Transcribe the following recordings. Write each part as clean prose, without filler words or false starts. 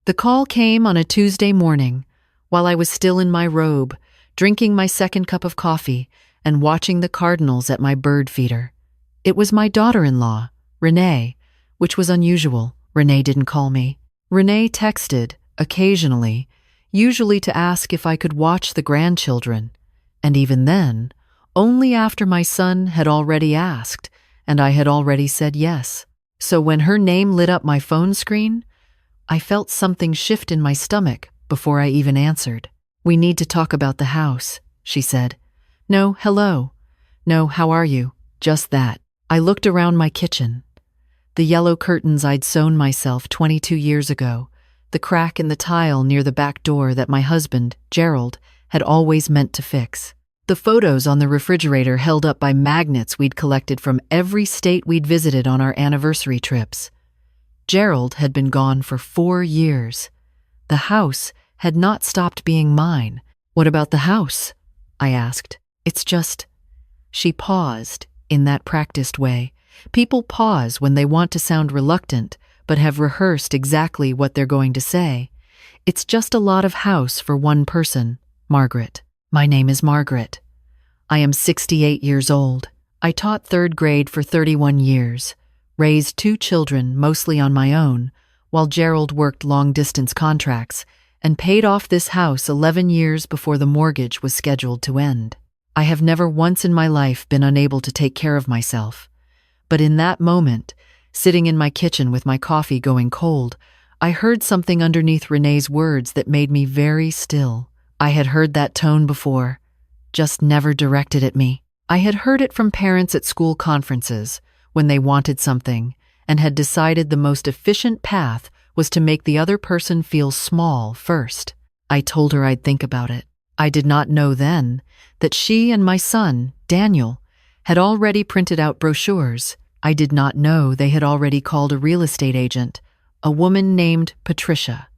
The call came on a Tuesday morning, while I was still in my robe, drinking my second cup of coffee and watching the cardinals at my bird feeder. It was my daughter-in-law, Renee, which was unusual. Renee didn't call me. Renee texted, occasionally, usually to ask if I could watch the grandchildren, and even then, only after my son had already asked, and I had already said yes. So when her name lit up my phone screen, I felt something shift in my stomach before I even answered. "We need to talk about the house," she said. "No, hello. No, how are you?" Just that. I looked around my kitchen. The yellow curtains I'd sewn myself 22 years ago, the crack in the tile near the back door that my husband, Gerald, had always meant to fix. The photos on the refrigerator held up by magnets we'd collected from every state we'd visited on our anniversary trips. Gerald had been gone for 4 years. The house had not stopped being mine. "What about the house?" I asked. "It's just—" She paused in that practiced way. People pause when they want to sound reluctant, but have rehearsed exactly what they're going to say. "It's just a lot of house for one person, Margaret." My name is Margaret. I am 68 years old. I taught 3rd grade for 31 years. Raised 2 children, mostly on my own, while Gerald worked long-distance contracts, and paid off this house 11 years before the mortgage was scheduled to end. I have never once in my life been unable to take care of myself. But in that moment, sitting in my kitchen with my coffee going cold, I heard something underneath Renee's words that made me very still. I had heard that tone before, just never directed at me. I had heard it from parents at school conferences, when they wanted something, and had decided the most efficient path was to make the other person feel small first. I told her I'd think about it. I did not know then that she and my son, Daniel, had already printed out brochures. I did not know they had already called a real estate agent, a woman named Patricia,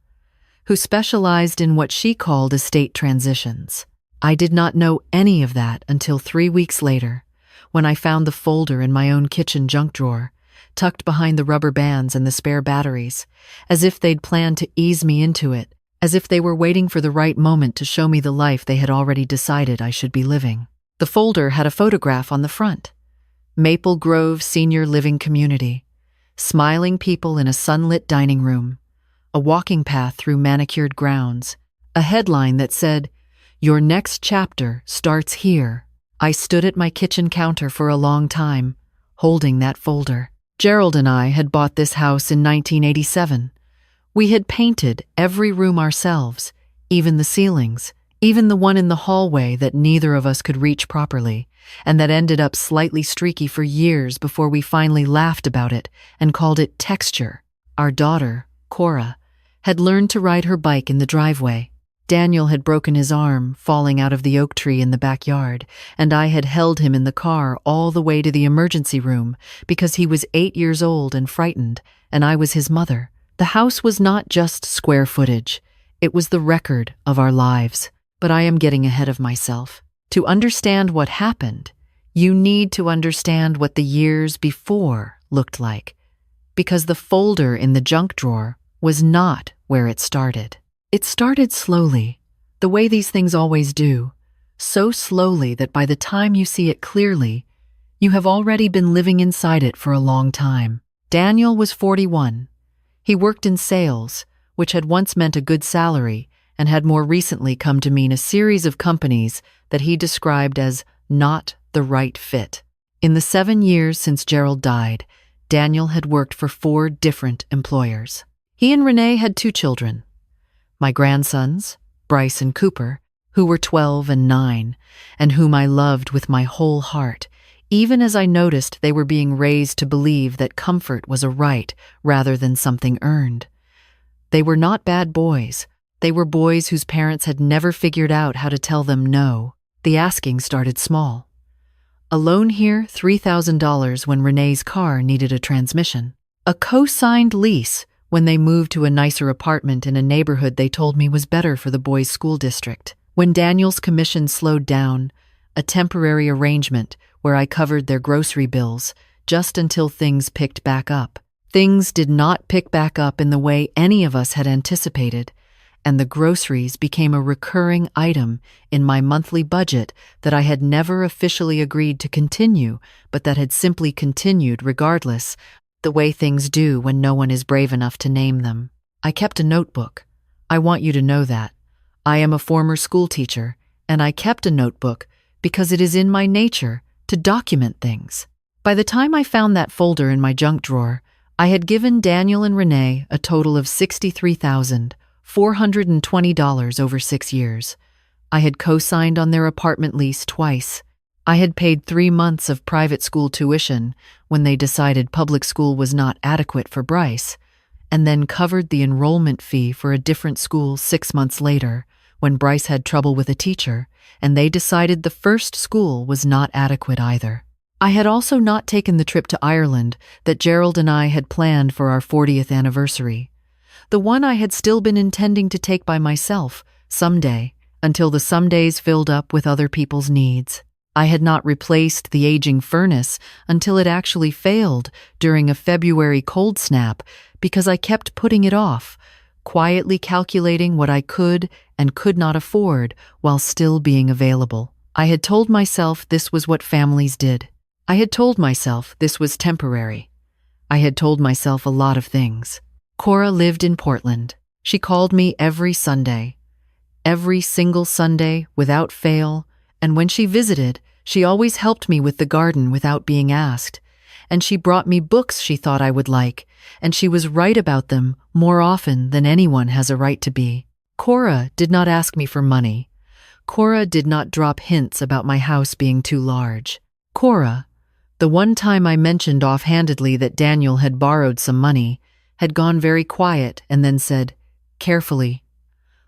who specialized in what she called estate transitions. I did not know any of that until 3 weeks later, when I found the folder in my own kitchen junk drawer, tucked behind the rubber bands and the spare batteries, as if they'd planned to ease me into it, as if they were waiting for the right moment to show me the life they had already decided I should be living. The folder had a photograph on the front. Maple Grove Senior Living Community. Smiling people in a sunlit dining room. A walking path through manicured grounds. A headline that said, "Your next chapter starts here." I stood at my kitchen counter for a long time, holding that folder. Gerald and I had bought this house in 1987. We had painted every room ourselves, even the ceilings, even the one in the hallway that neither of us could reach properly, and that ended up slightly streaky for years before we finally laughed about it and called it texture. Our daughter, Cora, had learned to ride her bike in the driveway. Daniel had broken his arm, falling out of the oak tree in the backyard, and I had held him in the car all the way to the emergency room because he was 8 years old and frightened, and I was his mother. The house was not just square footage. It was the record of our lives. But I am getting ahead of myself. To understand what happened, you need to understand what the years before looked like, because the folder in the junk drawer was not where it started. It started slowly, the way these things always do, so slowly that by the time you see it clearly, you have already been living inside it for a long time. Daniel was 41. He worked in sales, which had once meant a good salary and had more recently come to mean a series of companies that he described as not the right fit. In the 7 years since Gerald died, Daniel had worked for 4 different employers. He and Renee had 2 children. My grandsons, Bryce and Cooper, who were 12 and 9, and whom I loved with my whole heart, even as I noticed they were being raised to believe that comfort was a right rather than something earned. They were not bad boys. They were boys whose parents had never figured out how to tell them no. The asking started small. A loan here, $3,000 when Renee's car needed a transmission. A co-signed lease when they moved to a nicer apartment in a neighborhood they told me was better for the boys' school district. When Daniel's commission slowed down, a temporary arrangement where I covered their grocery bills just until things picked back up. Things did not pick back up in the way any of us had anticipated, and the groceries became a recurring item in my monthly budget that I had never officially agreed to continue, but that had simply continued regardless, the way things do when no one is brave enough to name them. I kept a notebook. I want you to know that. I am a former school teacher, and I kept a notebook because it is in my nature to document things. By the time I found that folder in my junk drawer, I had given Daniel and Renee a total of $63,420 over 6 years. I had co-signed on their apartment lease twice. I had paid 3 months of private school tuition when they decided public school was not adequate for Bryce, and then covered the enrollment fee for a different school 6 months later when Bryce had trouble with a teacher, and they decided the first school was not adequate either. I had also not taken the trip to Ireland that Gerald and I had planned for our 40th anniversary. The one I had still been intending to take by myself, someday, until the somedays filled up with other people's needs. I had not replaced the aging furnace until it actually failed during a February cold snap because I kept putting it off, quietly calculating what I could and could not afford while still being available. I had told myself this was what families did. I had told myself this was temporary. I had told myself a lot of things. Cora lived in Portland. She called me every Sunday. Every single Sunday, without fail, and when she visited, she always helped me with the garden without being asked. And she brought me books she thought I would like, and she was right about them more often than anyone has a right to be. Cora did not ask me for money. Cora did not drop hints about my house being too large. Cora, the one time I mentioned offhandedly that Daniel had borrowed some money, had gone very quiet and then said, carefully,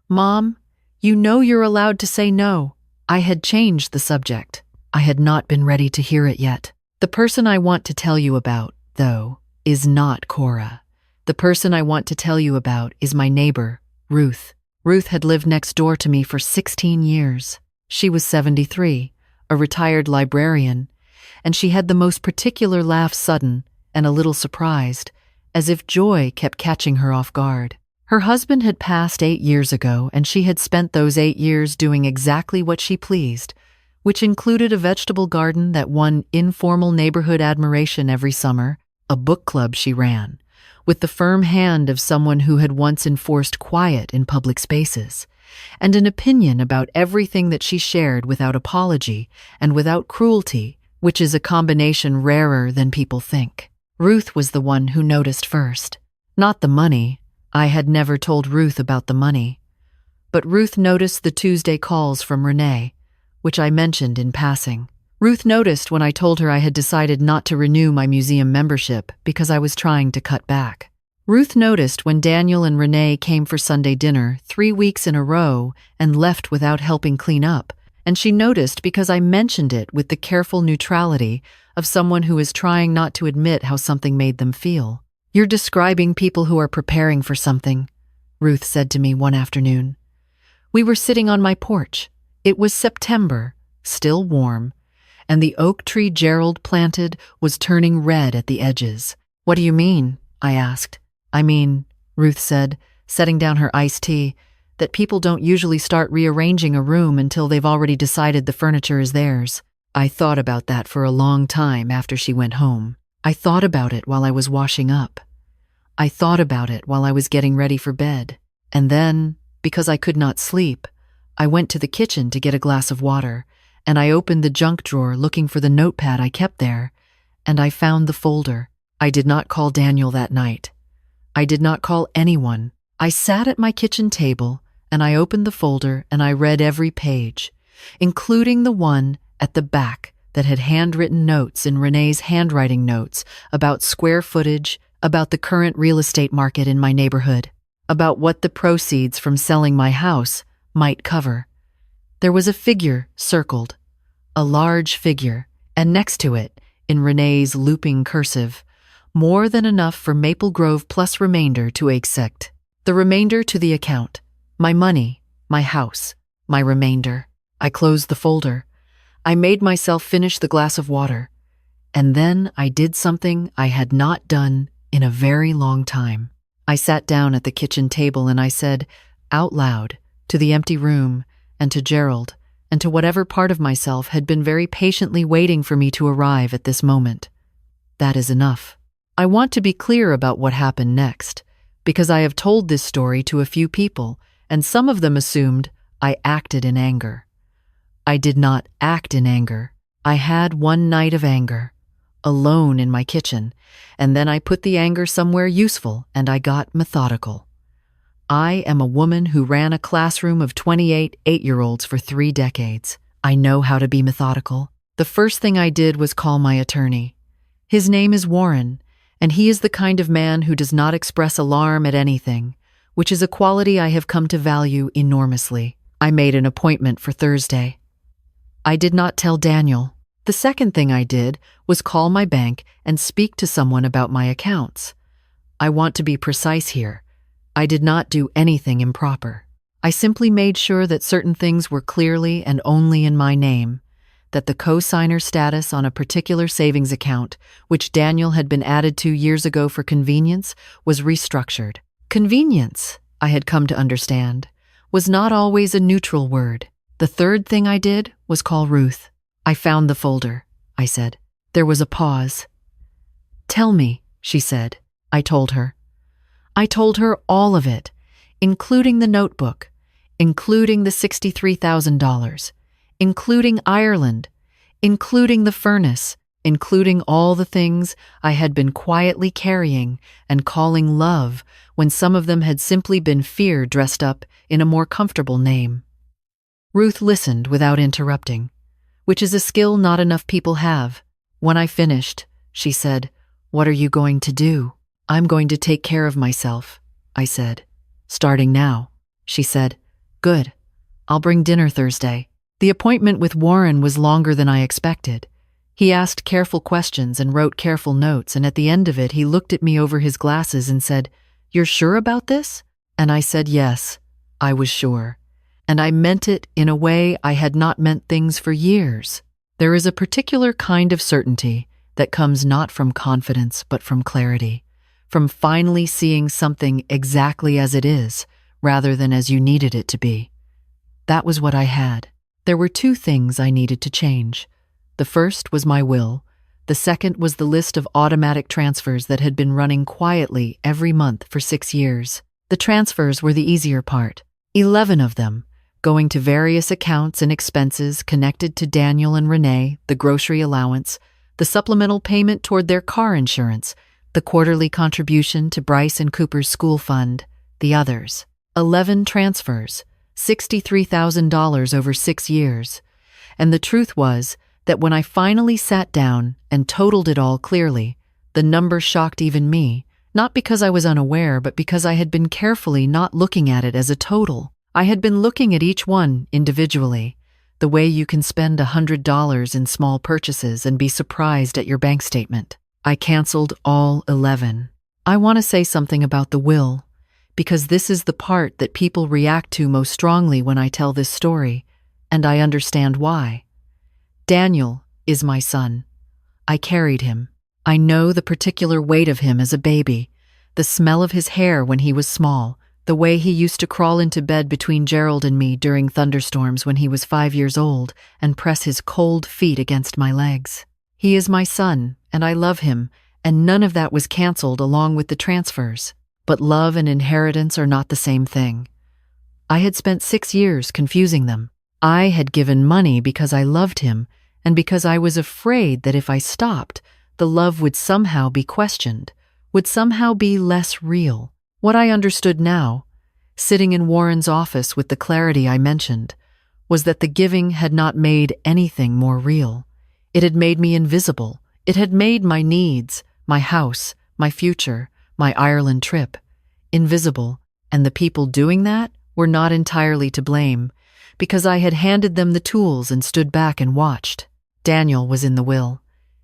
"Mom, you know you're allowed to say no." I had changed the subject. I had not been ready to hear it yet. The person I want to tell you about, though, is not Cora. The person I want to tell you about is my neighbor, Ruth. Ruth had lived next door to me for 16 years. She was 73, a retired librarian, and she had the most particular laugh, sudden and a little surprised, as if joy kept catching her off guard. Her husband had passed 8 years ago, and she had spent those 8 years doing exactly what she pleased, which included a vegetable garden that won informal neighborhood admiration every summer, a book club she ran, with the firm hand of someone who had once enforced quiet in public spaces, and an opinion about everything that she shared without apology and without cruelty, which is a combination rarer than people think. Ruth was the one who noticed first. Not the money. I had never told Ruth about the money. But Ruth noticed the Tuesday calls from Renee, which I mentioned in passing. Ruth noticed when I told her I had decided not to renew my museum membership because I was trying to cut back. Ruth noticed when Daniel and Renee came for Sunday dinner 3 weeks in a row and left without helping clean up, and she noticed because I mentioned it with the careful neutrality of someone who is trying not to admit how something made them feel. "You're describing people who are preparing for something," Ruth said to me one afternoon. We were sitting on my porch. It was September, still warm, and the oak tree Gerald planted was turning red at the edges. "What do you mean?" I asked. "I mean," Ruth said, setting down her iced tea, "that people don't usually start rearranging a room until they've already decided the furniture is theirs." I thought about that for a long time after she went home. I thought about it while I was washing up. I thought about it while I was getting ready for bed. And then, because I could not sleep, I went to the kitchen to get a glass of water, and I opened the junk drawer looking for the notepad I kept there, and I found the folder. I did not call Daniel that night. I did not call anyone. I sat at my kitchen table, and I opened the folder and I read every page, including the one at the back that had handwritten notes in Renee's handwriting notes about square footage, about the current real estate market in my neighborhood, about what the proceeds from selling my house might cover. There was a figure circled, a large figure, and next to it, in Renee's looping cursive, more than enough for Maple Grove plus remainder to accept. The remainder to the account. My money, my house, my remainder. I closed the folder. I made myself finish the glass of water. And then I did something I had not done in a very long time. I sat down at the kitchen table and I said, out loud, to the empty room, and to Gerald, and to whatever part of myself had been very patiently waiting for me to arrive at this moment, that is enough. I want to be clear about what happened next, because I have told this story to a few people, and some of them assumed I acted in anger. I did not act in anger. I had one night of anger, alone in my kitchen, and then I put the anger somewhere useful and I got methodical. I am a woman who ran a classroom of 28 eight-year-olds for 3 decades. I know how to be methodical. The first thing I did was call my attorney. His name is Warren, and he is the kind of man who does not express alarm at anything, which is a quality I have come to value enormously. I made an appointment for Thursday. I did not tell Daniel. The second thing I did was call my bank and speak to someone about my accounts. I want to be precise here. I did not do anything improper. I simply made sure that certain things were clearly and only in my name, that the co-signer status on a particular savings account, which Daniel had been added to years ago for convenience, was restructured. Convenience, I had come to understand, was not always a neutral word. The third thing I did was call Ruth. I found the folder, I said. There was a pause. Tell me, she said. I told her. I told her all of it, including the notebook, including the $63,000, including Ireland, including the furnace, including all the things I had been quietly carrying and calling love when some of them had simply been fear dressed up in a more comfortable name. Ruth listened without interrupting, which is a skill not enough people have. When I finished, she said, "What are you going to do?" "I'm going to take care of myself," I said. "Starting now," she said. "Good. I'll bring dinner Thursday." The appointment with Warren was longer than I expected. He asked careful questions and wrote careful notes, and at the end of it he looked at me over his glasses and said, "You're sure about this?" And I said yes, I was sure. And I meant it in a way I had not meant things for years. There is a particular kind of certainty that comes not from confidence but from clarity, from finally seeing something exactly as it is, rather than as you needed it to be. That was what I had. There were 2 things I needed to change. The first was my will. The second was the list of automatic transfers that had been running quietly every month for 6 years. The transfers were the easier part. 11 of them, going to various accounts and expenses connected to Daniel and Renee, the grocery allowance, the supplemental payment toward their car insurance, the quarterly contribution to Bryce and Cooper's school fund, the others. 11 transfers, $63,000 over 6 years. And the truth was that when I finally sat down and totaled it all clearly, the number shocked even me, not because I was unaware, but because I had been carefully not looking at it as a total. I had been looking at each one individually, the way you can spend $100 in small purchases and be surprised at your bank statement. I canceled all 11. I want to say something about the will, because this is the part that people react to most strongly when I tell this story, and I understand why. Daniel is my son. I carried him. I know the particular weight of him as a baby, the smell of his hair when he was small, the way he used to crawl into bed between Gerald and me during thunderstorms when he was 5 years old and press his cold feet against my legs. He is my son, and I love him, and none of that was canceled along with the transfers. But love and inheritance are not the same thing. I had spent 6 years confusing them. I had given money because I loved him, and because I was afraid that if I stopped, the love would somehow be questioned, would somehow be less real. What I understood now, sitting in Warren's office with the clarity I mentioned, was that the giving had not made anything more real. It had made me invisible. It had made my needs, my house, my future, my Ireland trip, invisible, and the people doing that were not entirely to blame, because I had handed them the tools and stood back and watched. Daniel was in the will.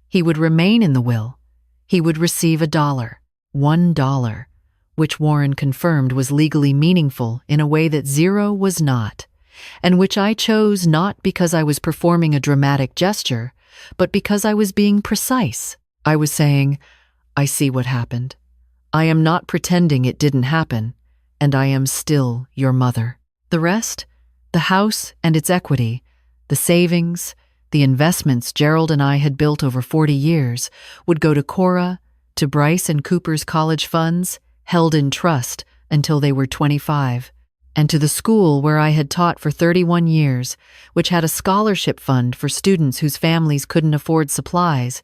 He would remain in the will. He would receive $1, which Warren confirmed was legally meaningful in a way that 0 was not, and which I chose not because I was performing a dramatic gesture, but because I was being precise. I was saying, I see what happened. I am not pretending it didn't happen, and I am still your mother. The rest? The house and its equity, the savings, the investments Gerald and I had built over 40 years, would go to Cora, to Bryce and Cooper's college funds, held in trust until they were 25, and to the school where I had taught for 31 years, which had a scholarship fund for students whose families couldn't afford supplies,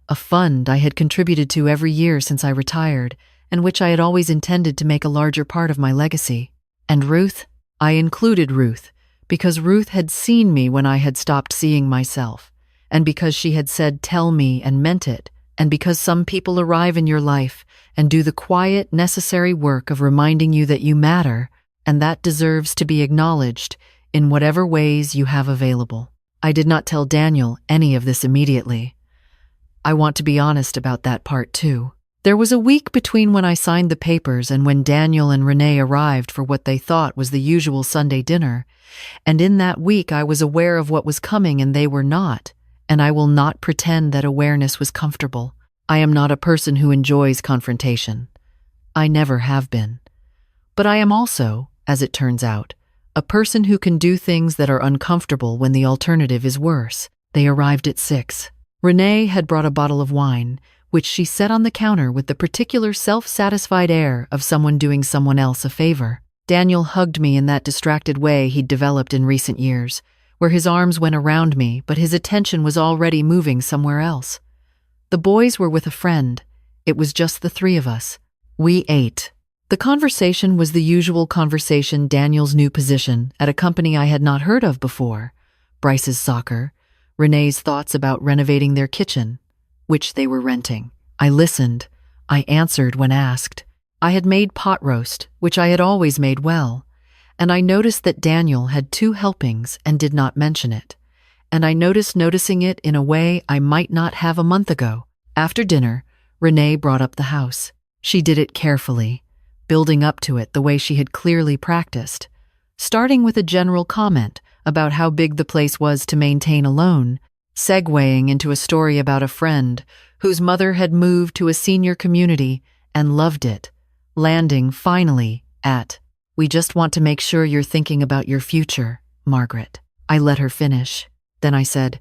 a fund I had contributed to every year since I retired, and which I had always intended to make a larger part of my legacy. And Ruth? I included Ruth, because Ruth had seen me when I had stopped seeing myself, and because she had said, "Tell me," and meant it, and because some people arrive in your life and do the quiet, necessary work of reminding you that you matter, and that deserves to be acknowledged in whatever ways you have available. I did not tell Daniel any of this immediately. I want to be honest about that part too. There was a week between when I signed the papers and when Daniel and Renee arrived for what they thought was the usual Sunday dinner, and in that week I was aware of what was coming and they were not, and I will not pretend that awareness was comfortable. I am not a person who enjoys confrontation. I never have been. But I am also, as it turns out, a person who can do things that are uncomfortable when the alternative is worse. They arrived at 6. Renee had brought a bottle of wine, which she set on the counter with the particular self-satisfied air of someone doing someone else a favor. Daniel hugged me in that distracted way he'd developed in recent years, where his arms went around me, but his attention was already moving somewhere else. The boys were with a friend. It was just the 3 of us. We ate. The conversation was the usual conversation, Daniel's new position at a company I had not heard of before, Bryce's soccer, Renee's thoughts about renovating their kitchen, which they were renting. I listened. I answered when asked. I had made pot roast, which I had always made well, and I noticed that Daniel had 2 helpings and did not mention it. And I noticing it in a way I might not have a month ago. After dinner, Renee brought up the house. She did it carefully, building up to it the way she had clearly practiced, starting with a general comment about how big the place was to maintain alone, segueing into a story about a friend whose mother had moved to a senior community and loved it, landing finally at, "We just want to make sure you're thinking about your future, Margaret." I let her finish. Then I said,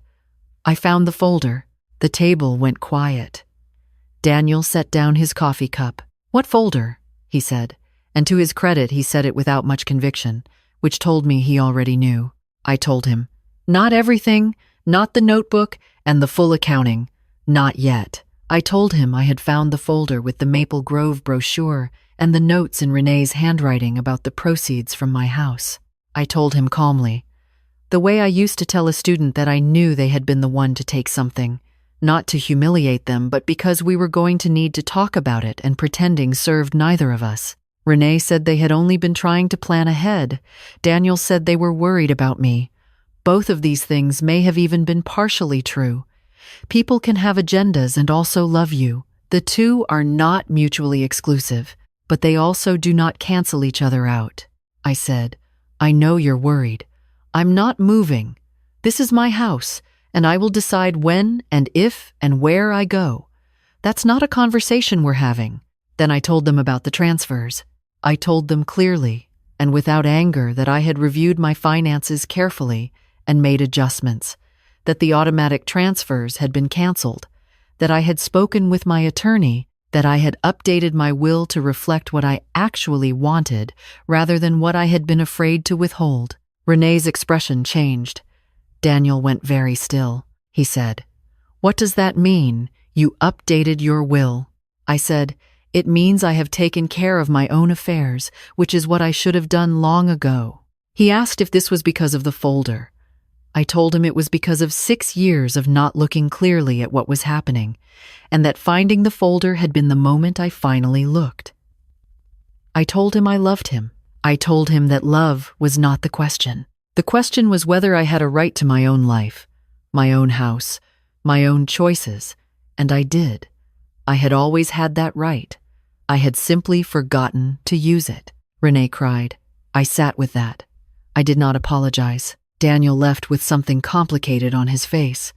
"I found the folder." The table went quiet. Daniel set down his coffee cup. "What folder?" he said, and to his credit he said it without much conviction, which told me he already knew. I told him, "Not everything, not the notebook and the full accounting, not yet." I told him I had found the folder with the Maple Grove brochure and the notes in Renee's handwriting about the proceeds from my house. I told him calmly, the way I used to tell a student that I knew they had been the one to take something, not to humiliate them, but because we were going to need to talk about it, and pretending served neither of us. Renee said they had only been trying to plan ahead. Daniel said they were worried about me. Both of these things may have even been partially true. People can have agendas and also love you. The two are not mutually exclusive, but they also do not cancel each other out. I said, "I know you're worried. I'm not moving. This is my house, and I will decide when and if and where I go. That's not a conversation we're having." Then I told them about the transfers. I told them clearly and without anger that I had reviewed my finances carefully and made adjustments, that the automatic transfers had been canceled, that I had spoken with my attorney, that I had updated my will to reflect what I actually wanted rather than what I had been afraid to withhold. Renee's expression changed. Daniel went very still. He said, "What does that mean, you updated your will?" I said, "It means I have taken care of my own affairs, which is what I should have done long ago." He asked if this was because of the folder. I told him it was because of 6 years of not looking clearly at what was happening, and that finding the folder had been the moment I finally looked. I told him I loved him. I told him that love was not the question. The question was whether I had a right to my own life, my own house, my own choices, and I did. I had always had that right. I had simply forgotten to use it. Renee cried. I sat with that. I did not apologize. Daniel left with something complicated on his face,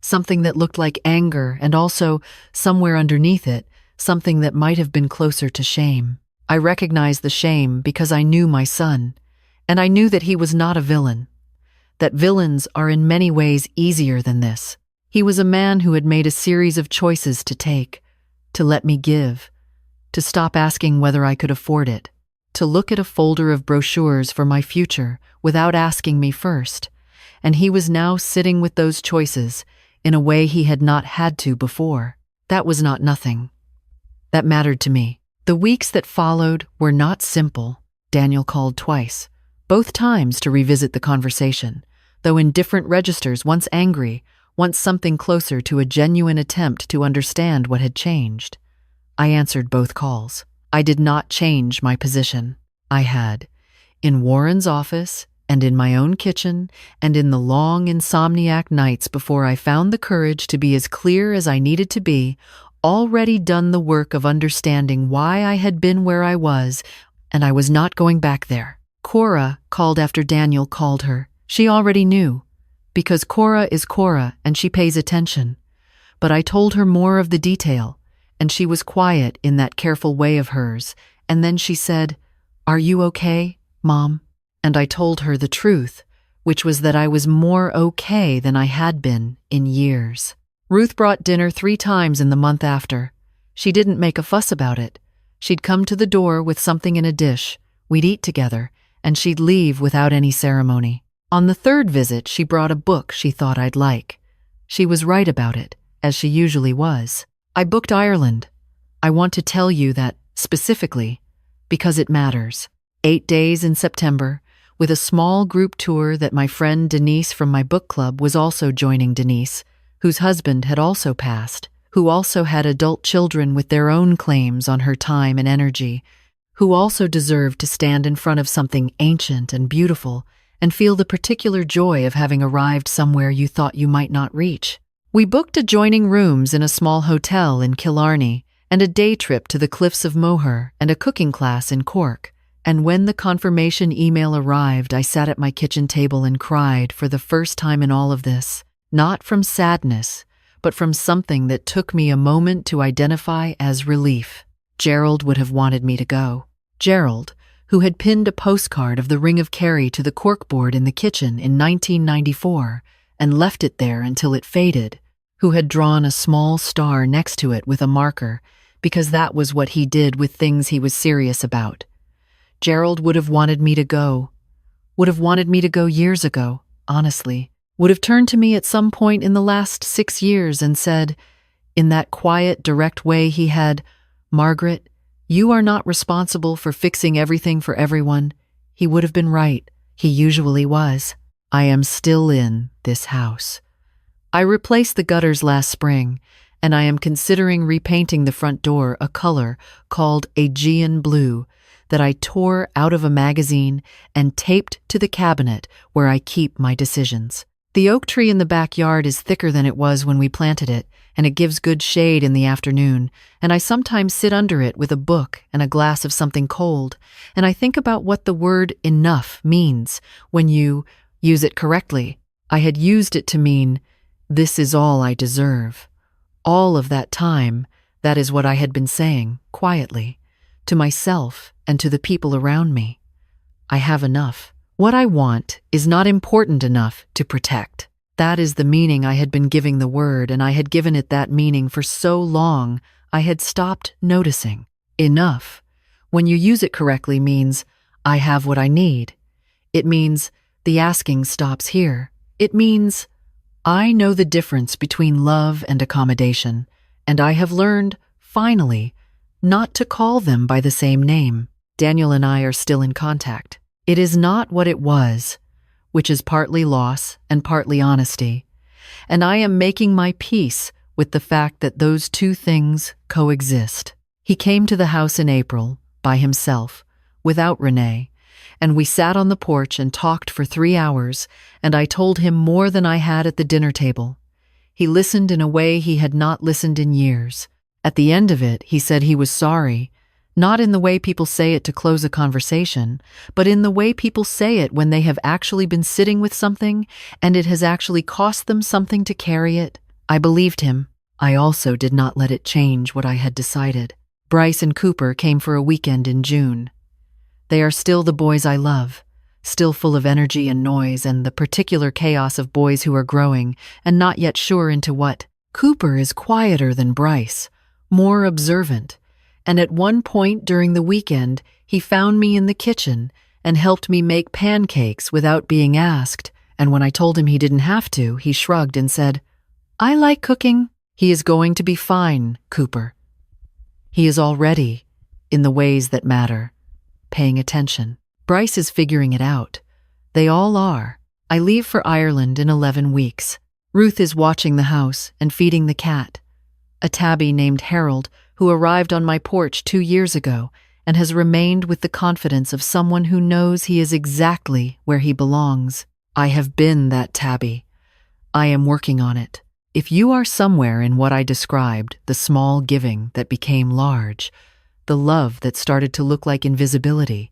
something that looked like anger and also, somewhere underneath it, something that might have been closer to shame. I recognized the shame because I knew my son, and I knew that he was not a villain, that villains are in many ways easier than this. He was a man who had made a series of choices to take, to let me give, to stop asking whether I could afford it, to look at a folder of brochures for my future without asking me first, and he was now sitting with those choices in a way he had not had to before. That was not nothing. That mattered to me. The weeks that followed were not simple. Daniel called twice, both times to revisit the conversation, though in different registers, once angry, once something closer to a genuine attempt to understand what had changed. I answered both calls. I did not change my position. I had, in Warren's office, and in my own kitchen, and in the long insomniac nights before I found the courage to be as clear as I needed to be, already done the work of understanding why I had been where I was, and I was not going back there. Cora called after Daniel called her. She already knew, because Cora is Cora and she pays attention. But I told her more of the detail, and she was quiet in that careful way of hers, and then she said, "Are you okay, Mom?" And I told her the truth, which was that I was more okay than I had been in years. Ruth brought dinner 3 times in the month after. She didn't make a fuss about it. She'd come to the door with something in a dish, we'd eat together, and she'd leave without any ceremony. On the 3rd visit, she brought a book she thought I'd like. She was right about it, as she usually was. I booked Ireland. I want to tell you that, specifically, because it matters. 8 days in September, with a small group tour that my friend Denise from my book club was also joining. Denise, whose husband had also passed, who also had adult children with their own claims on her time and energy, who also deserved to stand in front of something ancient and beautiful and feel the particular joy of having arrived somewhere you thought you might not reach. We booked adjoining rooms in a small hotel in Killarney and a day trip to the cliffs of Moher and a cooking class in Cork. And when the confirmation email arrived, I sat at my kitchen table and cried for the first time in all of this, not from sadness, but from something that took me a moment to identify as relief. Gerald would have wanted me to go. Gerald, who had pinned a postcard of the Ring of Kerry to the corkboard in the kitchen in 1994 and left it there until it faded, who had drawn a small star next to it with a marker, because that was what he did with things he was serious about. Gerald would have wanted me to go. Would have wanted me to go years ago, honestly. Would have turned to me at some point in the last 6 years and said, in that quiet, direct way he had, "Margaret, you are not responsible for fixing everything for everyone." He would have been right. He usually was. I am still in this house. I replaced the gutters last spring, and I am considering repainting the front door a color called Aegean blue that I tore out of a magazine and taped to the cabinet where I keep my decisions. The oak tree in the backyard is thicker than it was when we planted it, and it gives good shade in the afternoon, and I sometimes sit under it with a book and a glass of something cold, and I think about what the word enough means when you use it correctly. I had used it to mean, this is all I deserve. All of that time, that is what I had been saying, quietly, to myself and to the people around me. I have enough. What I want is not important enough to protect. That is the meaning I had been giving the word, and I had given it that meaning for so long I had stopped noticing. Enough, when you use it correctly, means I have what I need. It means the asking stops here. It means I know the difference between love and accommodation, and I have learned, finally, not to call them by the same name. Daniel and I are still in contact. It is not what it was, which is partly loss and partly honesty, and I am making my peace with the fact that those two things coexist. He came to the house in April, by himself, without Renee, and we sat on the porch and talked for 3 hours, and I told him more than I had at the dinner table. He listened in a way he had not listened in years. At the end of it, he said he was sorry, not in the way people say it to close a conversation, but in the way people say it when they have actually been sitting with something and it has actually cost them something to carry it. I believed him. I also did not let it change what I had decided. Bryce and Cooper came for a weekend in June. They are still the boys I love, still full of energy and noise and the particular chaos of boys who are growing and not yet sure into what. Cooper is quieter than Bryce, more observant, and at one point during the weekend, he found me in the kitchen and helped me make pancakes without being asked, and when I told him he didn't have to, he shrugged and said, "I like cooking." He is going to be fine, Cooper. He is already, in the ways that matter, paying attention. Bryce is figuring it out. They all are. I leave for Ireland in 11 weeks. Ruth is watching the house and feeding the cat, a tabby named Harold who arrived on my porch 2 years ago and has remained with the confidence of someone who knows he is exactly where he belongs. I have been that tabby. I am working on it. If you are somewhere in what I described, the small giving that became large, the love that started to look like invisibility,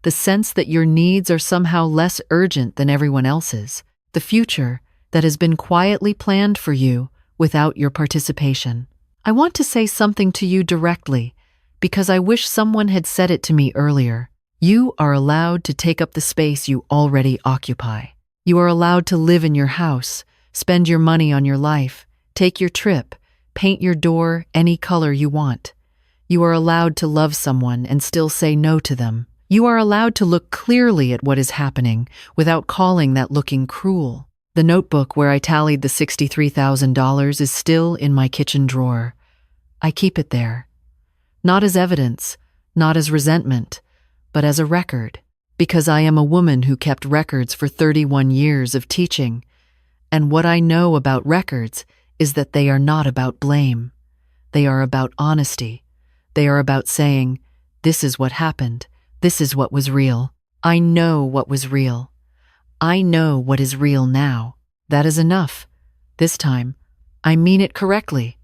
the sense that your needs are somehow less urgent than everyone else's, the future that has been quietly planned for you without your participation. I want to say something to you directly because I wish someone had said it to me earlier. You are allowed to take up the space you already occupy. You are allowed to live in your house, spend your money on your life, take your trip, paint your door any color you want. You are allowed to love someone and still say no to them. You are allowed to look clearly at what is happening without calling that looking cruel. The notebook where I tallied the $63,000 is still in my kitchen drawer. I keep it there. Not as evidence, not as resentment, but as a record. Because I am a woman who kept records for 31 years of teaching. And what I know about records is that they are not about blame. They are about honesty. They are about saying, this is what happened. This is what was real. I know what was real. I know what is real now. That is enough. This time, I mean it correctly.